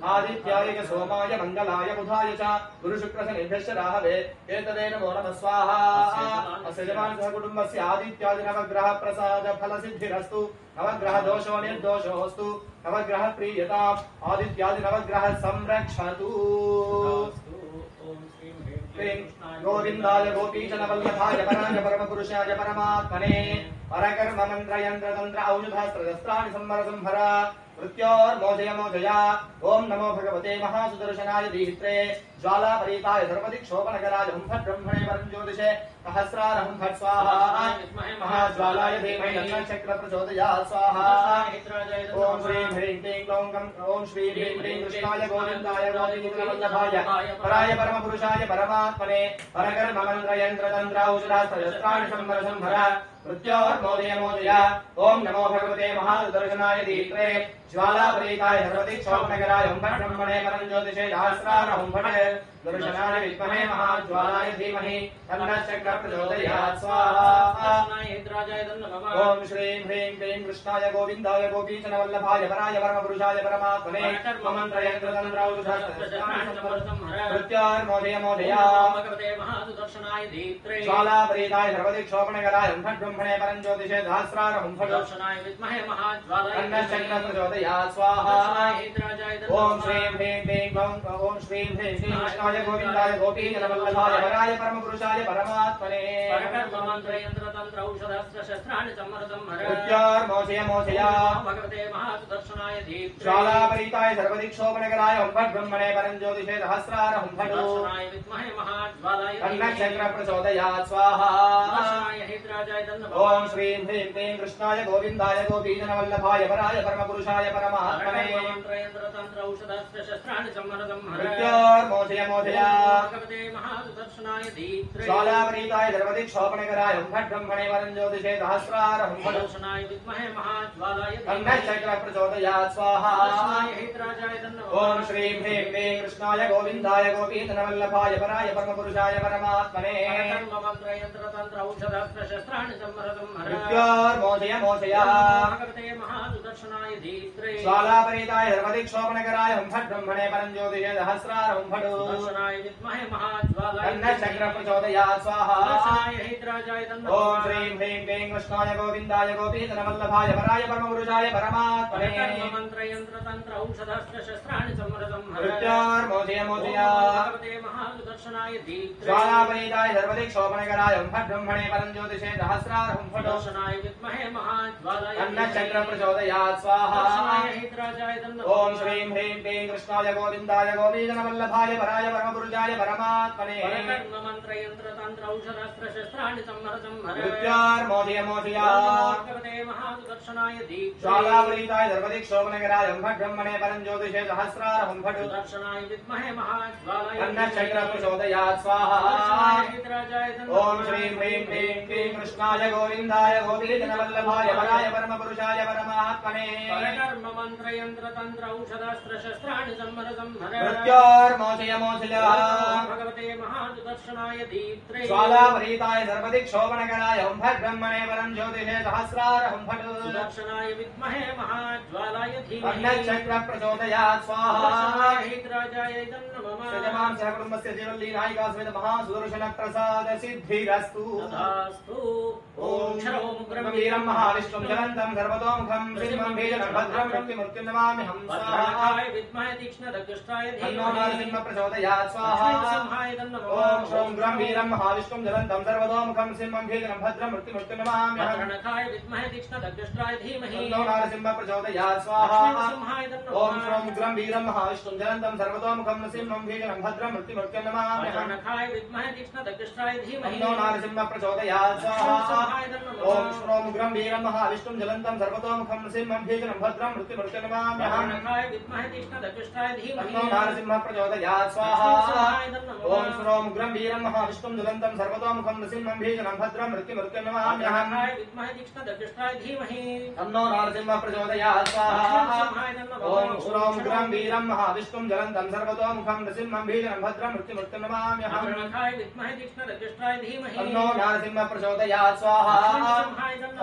आदित्याय च सोमाय मंगलाय बुधाय च गुरुशुक्रशनिभ्यश्च राहवे एतदेन नमो नमः स्वाहा। असैतमानसः कुटुम्बस्य आदित्यादि नवग्रह प्रसाद फलसिद्धिरस्तु। नवग्रह दोषो निर्दोषोऽस्तु। नवग्रह प्रीयताम् आदित्यादि नवग्रह संरक्षतु। गोविन्दाय गोपीचनवल्लभाय पराय परमपुरुषाय परमात्मने परकर्म मन्त्र यन्त्र तन्त्र औषधास्त्रशस्त्राणि संवर संहर मृत्योर्मोचय मोचया। ओम नमो भगवते महासुदर्शनाय दीहित्रे ज्वालापरीताय सर्वदिक्षोपनकराय हुं फट् ब्रह्मणे परं ज्योतिषे सहस्रार हुं फट् स्वाहा। महाज्वालाय धीमहि चक्र प्रचोदयात् स्वाहा। ओम श्रीं ह्रीं क्लीं क्लौं गं ओम श्रीं ह्रीं क्लीं कृष्णाय गोविन्दाय गोपीचनवल्लभाय पराय परमपुरुषाय परमात्मने परकर्म मन्त्र यन्त्र तन्त्र औषधास्त्रशस्त्राणि संवर संहर मृत्योर्मोचय मोचया। ओम नमो भगवते महासुदर्शनाय दीहित्रे ज्वालापरीताय सर्वदिक्षोपनकराय हुं फट् ब्रह्मणे परं ज्योतिषे सहस्रार हुं फट् दर्शनाय विद्महे महाज्वालाय धीमहि तन्नः चक्रः प्रचोदयात् स्वाहा। ओम श्रीं ह्रीं क्लीं कृष्णाय गोविन्दाय गोपीचनवल्लभाय पराय परमपुरुषाय परमात्मने मन्त्र यन्त्र तन्त्र औषधास्त्रशस्त्राणि संवर संहर मृत्योर्मोचय मोचया। ज्वालापरीताय सर्वदिक्षोपनकराय हुं फट् ब्रह्मणे परं ज्योतिषे सहस्रार हुं फट् दर्शनाय विद्महे महाज्वालाय तन्नः चक्रः प्रचोदयात् स्वाहा। ओम श्रीं ह्रीं क्लीं क्लौं ओम श्रीं ह्रीं क्लीं कृष्णाय गोविन्दाय गोपीचनवल्लभाय पराय परमपुरुषाय परमात्मने मन्त्र यन्त्र तन्त्र औषधास्त्रशस्त्राणि संवर संहर मृत्योर्मोचय मोचया। भगवते महासुदर्शनाय दीप्त्रे ज्वालापरीताय सर्वदिक्षोपनकराय हुं फट् ब्रह्मणे परं ज्योतिषे सहस्रार हुं फट् दर्शनाय विद्महे महाज्वालाय तन्नः चक्रः प्रचोदयात् स्वाहा। ओम श्रीं ह्रीं क्लीं कृष्णाय गोविन्दाय गोपीचनवल्लभाय पराय परमपुरुषाय परमात्मने मन्त्र यन्त्र तन्त्र औषधास्त्रशस्त्राणि संवर संहर मृत्योर्मोचय मोचया। भगवते महासुदर्शनाय दीप्त्रे ज्वालापरीताय सर्वदिक्षोपनकराय हुं फट् ब्रह्मणे परं ज्योतिषे सहस्रार हुं फट् दर्शनाय विद्महे महाज्वालाय तन्नः चक्रः प्रचोदयात् स्वाहा। ओम श्रीं ह्रीं क्लीं कृष्णाय गोविन्दाय गोपीचनवल्लभाय पराय परमपुरुषाय परमात्मने मन्त्र यन्त्र तन्त्र औषधास्त्रशस्त्राणि संवर संहर मृत्योर्मोचय मोचया। भगवते महासुदर्शनाय दीप्त्रे ज्वालापरीताय सर्वदिक्षोपनकराय हुं फट् ब्रह्मणे परं ज्योतिषे सहस्रार हुं फट् दर्शनाय विद्महे महाज्वालाय तन्नः चक्रः प्रचोदयात् स्वाहा। ओम श्रीं ह्रीं क्लीं कृष्णाय गोविन्दाय गोपीचनवल्लभाय पराय परमपुरुषाय परमात्मने मन्त्र यन्त्र तन्त्र औषधास्त्रशस्त्राणि संवर संहर मृत्योर्मोचय मोचया। भगवते महासुदर्शनाय दीप्त्रे ज्वालापरीताय सर्वदिक्षोपनकराय हुं फट् ब्रह्मणे परं ज्योतिषे सहस्रार हुं फट् दर्शनाय विद्महे महाज्वालाय तन्नः चक्रः प्रचोदयात् स्वाहा। ओम श्रीं ह्रीं क्लीं कृष्णाय गोविन्दाय गोपीचनवल्लभाय पराय परमपुरुषाय परमात्मने मन्त्र यन्त्र तन्त्र औषधास्त्रशस्त्राणि संवर संहर मृत्योर्मोचय मोचया। भगवते महासुदर्शनाय दीप्त्रे ज्वालापरीताय सर्वदिक्षोपनकराय हुं फट् ब्रह्मणे परं ज्योतिषे सहस्रार हुं फट् दर्शनाय विद्महे महाज्वालाय तन्नः चक्रः प्रचोदयात् स्वाहा। ओम श्रीं ह्रीं क्लीं क्लीं कृष्णाय गोविन्दाय गोपीचनवल्लभाय पराय परमपुरुषाय परमात्मने मन्त्र यन्त्र तन्त्र औषधास्त्रशस्त्राणि संवर संहर मृत्योर्मोचय मोचया। भगवते महासुदर्शनाय दीप्त्रे ज्वालापरीताय सर्वदिक्षोपनकराय हुं फट् ब्रह्मणे परं ज्योतिषे सहस्रार हुं फट् दर्शनाय विद्महे महाज्वालाय धीमहि तन्नः चक्रः प्रचोदयात् स्वाहा। महितराजाय नमः सजमान सहकुटुम्बस्य जीवल्ली नायिका समेत महासुदर्शन प्रसाद सिद्धिरस्तु तथास्तु ओम क्षरो मुग्रं वीरं महाविष्णुं जलन्तं सर्वतोमुखं सिंहं भीषणं भद्रं मृत्युमृत्युं नमामि हम भद्रकाय विद्महे तीक्ष्णदक्षाय तन्नो नरसिंह प्रचोदयात् स्वाहा ओम श्रों ग्रं वीरं महाविष्णुं जलन्तं सर्वतोमुखं सिंहं भीषणं भद्रं मृत्युमृत्युं नमामि हम भद्रकाय विद्महे तीक्ष्णदक्षाय धीमहि तन्नो नरसिंह प्रचोदयात् स्वाहा ओम श्रों ग्रं वीरं महाविष्णुं जलन्तं सर्वतोमुखं सिंहं भीषणं भद्रं मृत्युमृत्युं नमामि हम भद्रकाय विद्महे तीक्ष्णदक्षाय धीमहि तन्नो नरसिंह प्रचोदयात् स्वाहा ओम श्रों ग्रं वीरं महाविष्णुं जलन्तं सर्वतोमुखं सिंहं भीषणं भद्रं मृत्युमृत्युं नमामि हम भद्रकाय विद्महे तीक्ष्णदक्षाय धीमहि तन्नो नरसिंह प्रचोदयात् स्वाहा ओम श्रों ग्रं वीरं महाविष्णुं जलन्तं सर्वतोमुखं सिंहं भीषणं भद्रं मृत्युमृत्युं नमामि हम भद्रकाय विद्महे तीक्ष्णदक्षाय धीमहि तन्नो नरसिंह प्रचोदयात् स्वाहा ओम श्रों ग्रं वीरं महाविष्णुं जलन्तं सर्वतोमुखं सिंहं भीषणं भद्रं मृत्युमृत्युं नमामि हम भद्रकाय विद्महे तीक्ष्णदक्षाय धीमहि तन्नो नरसिंह प्रचोदयात् स्वाहा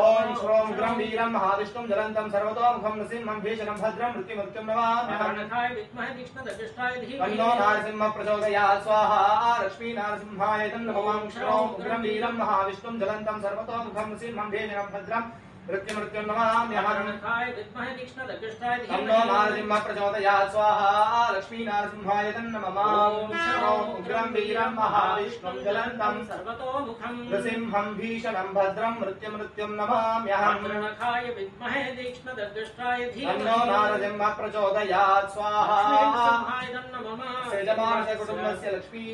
ओम श्रों ग्रं वीरं महाविष्णुं जलन्तं सर्वतोमुखं सिंहं भीषणं भद्रं मृत्युमृत्युं नमामि हम भद्रकाय विद्महे तीक्ष्णदक्षाय धीमहि तन्नो नरसिंह प्रचोदयात् स्वाहा लक्ष्मी नरसिंहाय नमः श्रों ग्रं वीरं महाविष्णुं जलन्तं सर्वतोमुखं सिंहं भीषणं भद्रं मृत्युमृत्युं नमामि हम भद्रकाय विद्महे तीक्ष्णदक्षाय तन्नो धीमहि नरसिंह प्रचोदयात् स्वाहा लक्ष्मी नरसिंहाय नमः श्रों ग्रं वीरं महाविष्णुं जलन्तं सर्वतोमुखं नृसिंहं भीषणं भद्रं मृत्युमृत्युं नमामि हम भद्रकाय विद्महे तीक्ष्णदक्षाय तन्नो धीमहि नरसिंह प्रचोदयात् स्वाहा लक्ष्मीनरसिंहाय नमः सृजमानस्य कुटुम्बस्य लक्ष्मी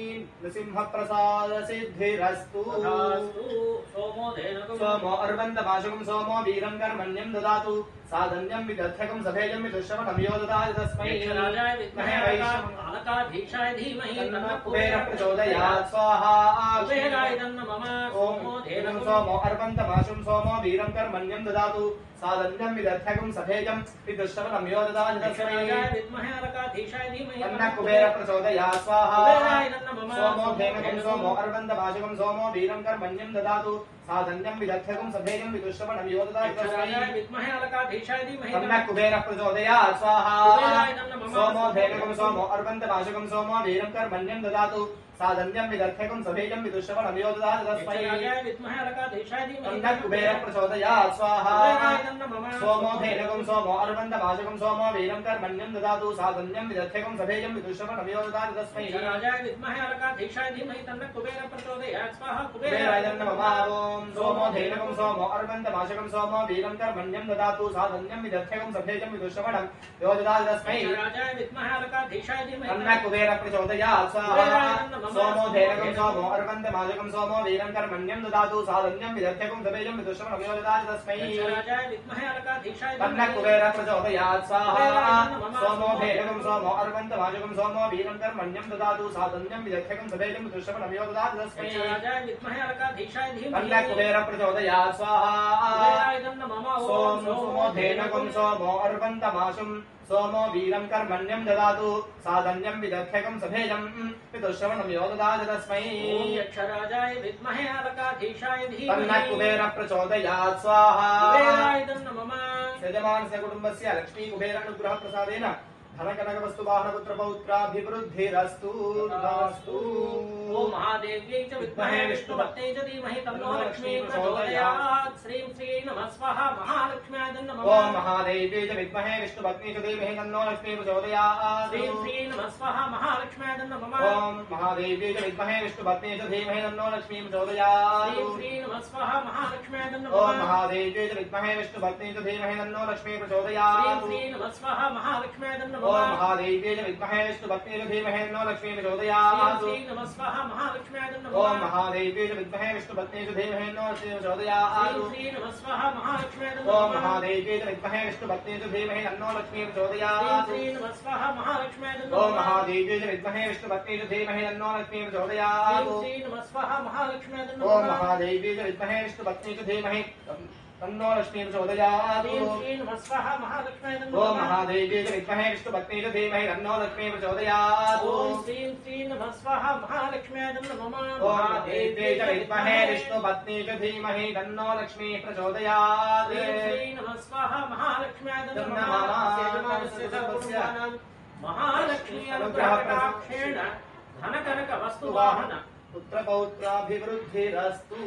नृसिंह प्रसाद सिद्धिरस्तु तथास्तु सोमो धेनुकं सोमो अर्वन्तमाशुकं सोमो वीरं कर्मण्यं ददातु साधन्यं विदध्यकं सभेजं विदुश्रवणं यो ददाति तस्मै राजाय विद्महे वैष्णव अलकाधीशाय धीमहि तन्नो कुबेर प्रचोदयात् स्वाहा कुबेराय नमः सोमो ओम धेनुकं सोमो अर्वन्तमाशुं सोमो वीरं कर्मण्यं ददातु साधन्यं विदध्यकं सभेजं विदुश्रवणं यो ददाति तस्मै राजाय विद्महे अलकाधीशाय धीमहि तन्नो कुबेर प्रचोदयात् स्वाहा कुबेराय नमः सोमो धेनुकं सोमो अर्वन्तमाशुकं सोमो वीरं कर्मण्यं ददातु साधन्यं विदध्यकं सभेजं विदुश्रवणं यो ददाति राजाय तस्मै विद्महे अलकाधीशाय धीमहि तन्नो कुबेर प्रचोदयात् स्वाहा कुबेराय नमः सोमो धेनुकं सोमो अर्वन्तमाशुकं सोमो वीरं कर्मण्यं ददातु साधन्यं विदध्यकं सभेजं विदुश्रवणं यो ददाति तस्मै राजाय विद्महे अलकाधीशाय धीमहि तन्नो कुबेर प्रचोदयात् स्वाहा कुबेराय नमः सोमो धेनुकं सोमो अर्वन्तमाशुकं सोमो वीरं कर्मण्यं ददातु साधन्यं विदध्यकं सभेजं विदुश्रवणं यो ददाति तस्मै राजाय विद्महे अलकाधीशाय धीमहि तन्नो कुबेर प्रचोदयात् स्वाहा कुबेराय नमः ओम सोमो धेनुकं सोमो अर्वन्तमाशुकं सोमो वीरं कर्मण्यं ददातु साधन्यं विदध्यकं सभेजं विदुश्रवणं यो ददाति तस्मै राजाय विद्महे अलकाधीशाय धीमहि तन्नो कुबेर प्रचोदयात् स्वाहा सोमो धेनुकं सोमो अर्वन्तमाशुकं सोमो वीरं कर्मण्यं ददातु साधन्यं विदध्यकं सभेजं विदुश्रवणं यो ददाति तस्मै राजाय विद्महे अलकाधीशाय तन्नो धीमहि कुबेर प्रचोदयात् स्वाहा सोमो धेनुकं सोमो अर्वन्तमाशुकं सोमो वीरं कर्मण्यं ददातु साधन्यं विदध्यकं सभेजं विदुश्रवणं यो ददाति तस्मै राजाय विद्महे अलकाधीशाय धीमहि तन्नो कुबेर प्रचोदयात् स्वाहा कुबेराय नमः सोमो धेनुकं सोमो अर्वन्तमाशुं सोमो वीरं कर्मण्यं ददातु साधन्यं विदध्यकं सभेजं विदुश्रवणं यो ददाति तस्मै यक्षराजाय विद्महे अलकाधीशाय धीमहि तन्नो कुबेर प्रचोदयात् स्वाहा कुबेराय नमः यजमानस्य कुटुम्बस्य लक्ष्मी कुबेर अनुग्रह प्रसादेन धनकनक वस्तु वाहन पुत्र पौत्राभिवृद्धिरस्तु तथास्तु ओम महादेव्यै च विद्महे विष्णुभक्त्यै च धीमहि तन्नो लक्ष्मी प्रचोदयात् श्रीं श्री नमः स्वाहा महालक्ष्म्याय नमः ओम महादेव्यै च विद्महे विष्णुभक्त्यै च धीमहि तन्नो लक्ष्मी प्रचोदयात् श्रीं श्री नमः स्वाहा महालक्ष्म्याय नमः ओम महादेव्यै च विद्महे विष्णुभक्त्यै च धीमहि तन्नो लक्ष्मी प्रचोदयात् श्रीं श्री नमः स्वाहा महालक्ष्म्याय नमः ओम महादेव्यै च विद्महे विष्णुभक्त्यै च धीमहि तन्नो लक्ष्मी प्रचोदयात् श्रीं श्री नमः स्वाहा महालक्ष्म्याय नमः ओम महादेव्यै च विद्महे विष्णुभक्त्यै च धीमहि तन्नो लक्ष्मी प्रचोदयात् श्रीं नमः स्वाहा महालक्ष्म्याय नमः ओम महादेव्यै च विद्महे विष्णुभक्त्यै च धीमहि तन्नो लक्ष्मी प्रचोदयात् श्रीं नमः स्वाहा महालक्ष्म्याय नमः ओम महादेव्यै च विद्महे विष्णुभक्त्यै च धीमहि तन्नो लक्ष्मी प्रचोदयात् श्रीं नमः स्वाहा महालक्ष्म्याय नमः ओम महादेव्यै च विद्महे विष्णुभक्त्यै च धीमहि तन्नो लक्ष्मी प्रचोदयात् श्रीं नमः स्वाहा महालक्ष्म्याय नमः ओम महादेव्यै च विद्महे विष्णुभक्त्यै च धीमहि तन्नो लक्ष्मी प्रचोदयात् श्रीं नमः स्वाहा महालक्ष्म्याय नमः ओम महादेव्यै च विद्महे विष्णुभक्त्यै च धीमहि तन्नो लक्ष्मी प्रचोदयात् ओम श्रीं नमः स्वाहा महालक्ष्म्याय नमः ओम महादेव्यै च विद्महे विष्णुभक्त्यै च धीमहि तन्नो लक्ष्मी प्रचोदयात् श्रीं नमः स्वाहा महालक्ष्म्याय नमः महालक्ष्मी अनुग्रहकटाक्षेण धनकनक वस्तुवाहन पुत्रपौत्राभिवृद्धिरस्तु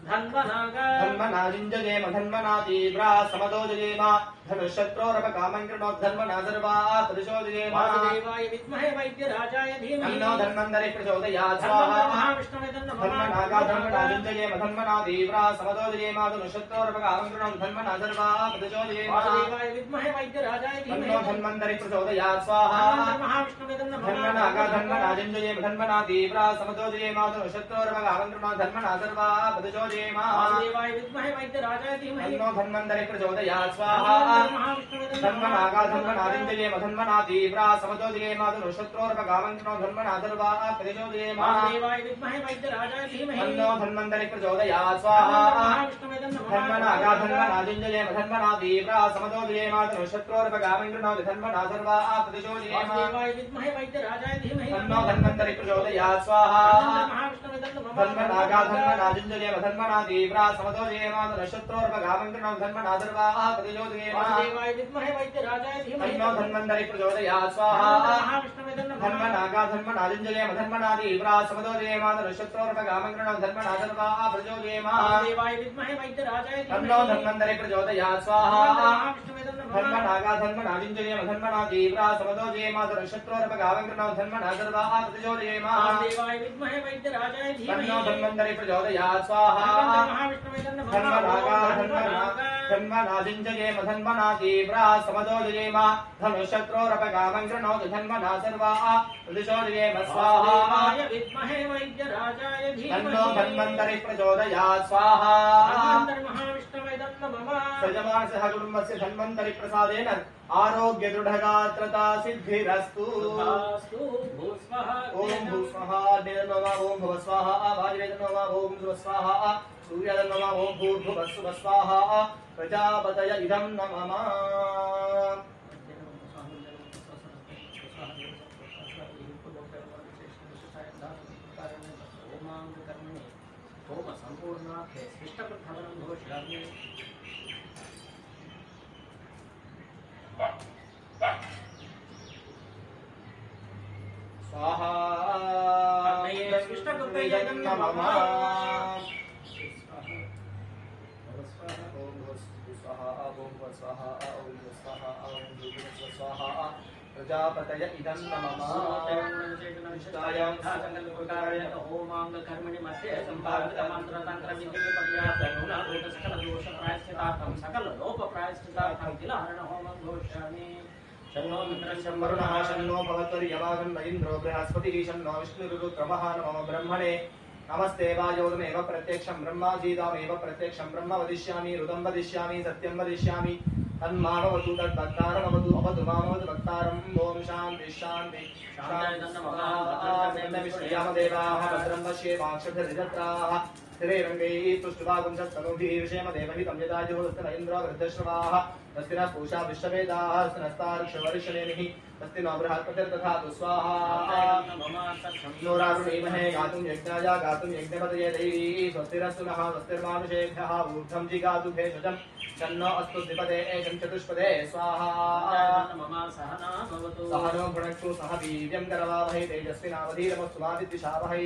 धन्वनाजिञ्जयेम धन्वनातीव्रा समदोजयेम धनुशत्रोरपकामं कृणोद्धन्वना सर्वा प्रदिशोजयेम वासुदेवाय विद्महे वैद्यराजाय धीमहि तन्नो धन्वन्तरि प्रचोदयात् स्वाहा महाविष्णवे तन्नः धन्वनागा धन्वनाजिञ्जयेम धन्वनातीव्रा समदोजयेम धनुशत्रोरपकामं कृणोद्धन्वना सर्वा प्रदिशोजयेम वासुदेवाय विद्महे वैद्यराजाय धीमहि तन्नो धन्वन्तरि प्रचोदयात् स्वाहा महाविष्णवे तन्नः धन्वनागा धन्वनाजिञ्जयेम धन्वनातीव्रा समदोजयेम धनुशत्रोरपकामं कृणोद्धन्वना सर्वा प्रदिशोजयेम वासुदेवाय विद्महे वैद्यराजाय धीमहि तन्नो धन्वन्तरि प्रचोदयात् स्वाहा धन्वनागा धन्वनाजिञ्जयेम धन्वनातीव्रा समदोजयेम धनुशत्रोरपकामं कृणोद्धन्वना सर्वा प्रदिशोजयेम वासुदेवाय विद्महे वैद्यराजाय धीमहि तन्नो धन्वन्तरि प्रचोदयात् स्वाहा धन्वनागा धन्वनाजिञ्जयेम धन्वनातीव्रा समदोजयेम धनुशत्रोरपकामं कृणोद्धन्वना सर्वा प्रदिशोजयेम वासुदेवाय विद्महे वैद्यराजाय धीमहि तन्नो धन्वन्तरि प्रचोदयात् स्वाहा धन्वनागा धन्वनाजिञ्जयेम धन्वनातीव्रा समदोजयेम धनुशत्रोरपकामं कृणोद्धन्वना सर्वा प्रदिशोजयेम वासुदेवाय विद्महे वैद्यराजाय धीमहि तन्नो धन्वन्तरि प्रचोदयात् स्वाहा धन्वनागा धन्वनाजिञ्जयेम धन्वनातीव्रा समदोजयेम धनुशत्रोरपकामं कृणोद्धन्वना सर्वा प्रचोदयेम वासुदेवाय विद्महे वैद्यराजाय तन्नो धीमहि धन्वन्तरि प्रचोदयात् स्वाहा धन्वनागा धन्वनाजिञ्जयेम धन्वनातीव्रा समदोजयेम धनुशत्रोरपकामं कृणोद्धन्वना सर्वा प्रचोदयेम वासुदेवाय विद्महे वैद्यराजाय धीमहि तन्नो धन्वन्तरि प्रचोदयात् स्वाहा धन्वनागा धन्वनाजिञ्जयेम धन्वनातीव्रा समदोजयेम धनुशत्रोरपकामं कृणोद्धन्वना सर्वा प्रचोदयेम स्वाहा वासुदेवाय विद्महे वैद्यराजाय तन्नो धीमहि धन्वन्तरि प्रचोदयात् स्वाहा महाविष्णवे तन्नः मम सजमानसः कुटुम्बस्य धन्वन्तरि प्रसादेन आरोग्य दृढगात्रता सिद्धिरस्तु तथास्तु भूस्वः ओम भूस्वहा अग्निर्नमः ओम भवस्वाहा वायुर्नमः ओम स्वस्वाहा सूर्यर्नमः ओम भूर्भुवस्वाहा प्रजापतय इदं नमः होम संपूर्णार्थे शिष्टप्रथमनं घोषयामि स्वाहा अग्नये शिष्टकृतये नमः ओम स्वाहा ओम स्वाहा ओम स्वाहा ओम स्वाहा प्रजापतय इदं नमः होमांग कर्मणि मध्ये संभावित मंत्र तंत्र विधि पर्याप्त गुण रूप सकल दोष प्रायश्चितार्थं सकल लोप प्रायश्चितार्थं किलहरण होमं घोषयामि शन्नो मित्रस्य वरुणः शन्नो भवत्वर्यमागं इन्द्रो बृहस्पतिः शन्नो विष्णुरुद्रमः नमो ब्रह्मणे नमस्ते वायोगमेव प्रत्यक्षं ब्रह्मासीदामेव प्रत्यक्षं ब्रह्म वदिष्यामि ऋतं वदिष्यामि सत्यं वदिष्यामि तन्मामवतु तद्भक्तारमवतु अवतु मामवतु भक्तारम् ॐ शान्ति शान्ति शान्तिर्विष्णुयामदेवाः भद्रं पश्येमाक्षभिर्जत्राः स्थिरैरङ्गैः तुष्टुवागुंसस्तनूभिः विषयमदेवहितं यदा ज्योतिस्तन इन्द्रो वृद्धश्रवाः तस्ति नः पूषा विश्ववेदाः तस्ति नस्तार्क्ष्यवर्षणेमिः तस्ति नो बृहस्पतिर्दधातु स्वाहा नोरारुणीमहे गातुं यज्ञाय गातुं यज्ञपतये दैवी स्वस्तिरस्तु नः स्वस्तिर्मानुषेभ्यः ऊर्ध्वं जिगातु भेषजं शन्नो अस्तु द्विपदे एकं चतुष्पदे स्वाहा सहनो भुनक्तु सह वीर्यं करवावहै तेजस्विनावधीतमस्तु मा विद्विषावहै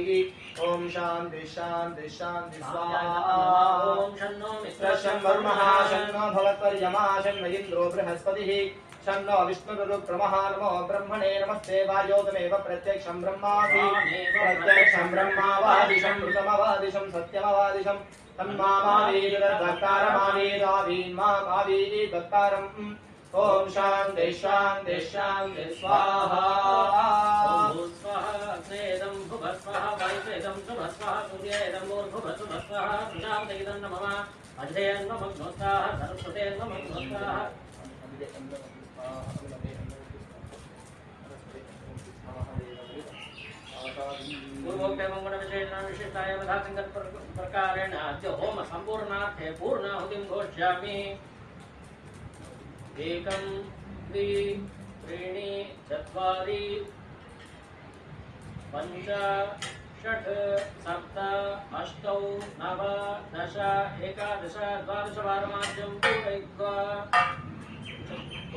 ॐ शान्ति शान्ति शान्ति स्वाहा ॐ शन्नो मित्रशं वरुणः शन्नो भवत्वर्यमा शन्न इन्द्रो बृहस्पतिः शन्नो विष्णुरुक्रमः नमो ब्रह्मणे नमस्ते वायोगमेव प्रत्यक्षं ब्रह्मासि प्रत्यक्षं ब्रह्मावादिशं ऋतमवादिशं सत्यमवादिशं तन्मामावीर्भक्तारमावीदावीन्मामावीर्भक्तारम् ॐ शान्ति शान्ति शान्ति स्वाहा स्वेदं भुवस्वः वैश्वेदं शुभस्वः सूर्येदं भूर्भुवस्वः प्रजापतिदं नमः अजयं नमः नमस्कारः सरस्वते नमः नमस्कारः पूर्वोक्तमङ्गलविशेषाय प्रकारेण अद्य होम सम्पूर्णार्थे पूर्णाहुतिं घोषयामि एकं द्वि त्रीणि चत्वारि पञ्च षट् सप्त अष्टौ नव दश एकादश द्वादश वारमाद्यं पूरयित्वा ॐ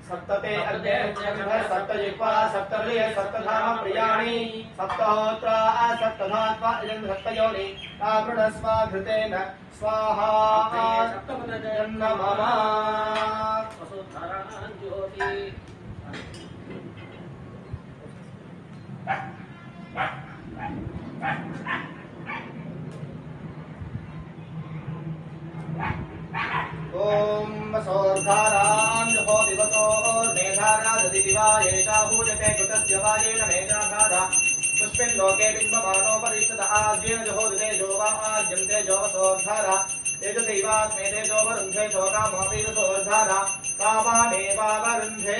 सप्तते अग्नेभ्यः सप्तजिह्वा सप्तर्षय सप्तधाम प्रियाणि सप्तहोत्रा सप्तधात्वा इदं सप्तयोनि तावृणस्वा घृतेन स्वाहा सप्तमदजन्न मम वसुधरा ज्योति ओम सोर्धारां जहो दिवसोर्मेधारा ददिवा एषा पूजते कृतस्य वायेन मेधाधारा पुष्पिन् लोके बिम्बमानोपरिषद आज्येन जहो दिते जोवा आज्यन्ते जोवसोर्धारा तेजसैवास्मे तेजोवरुन्धे शोकामोऽपीतसोर्धारा कामामेवावरुन्धे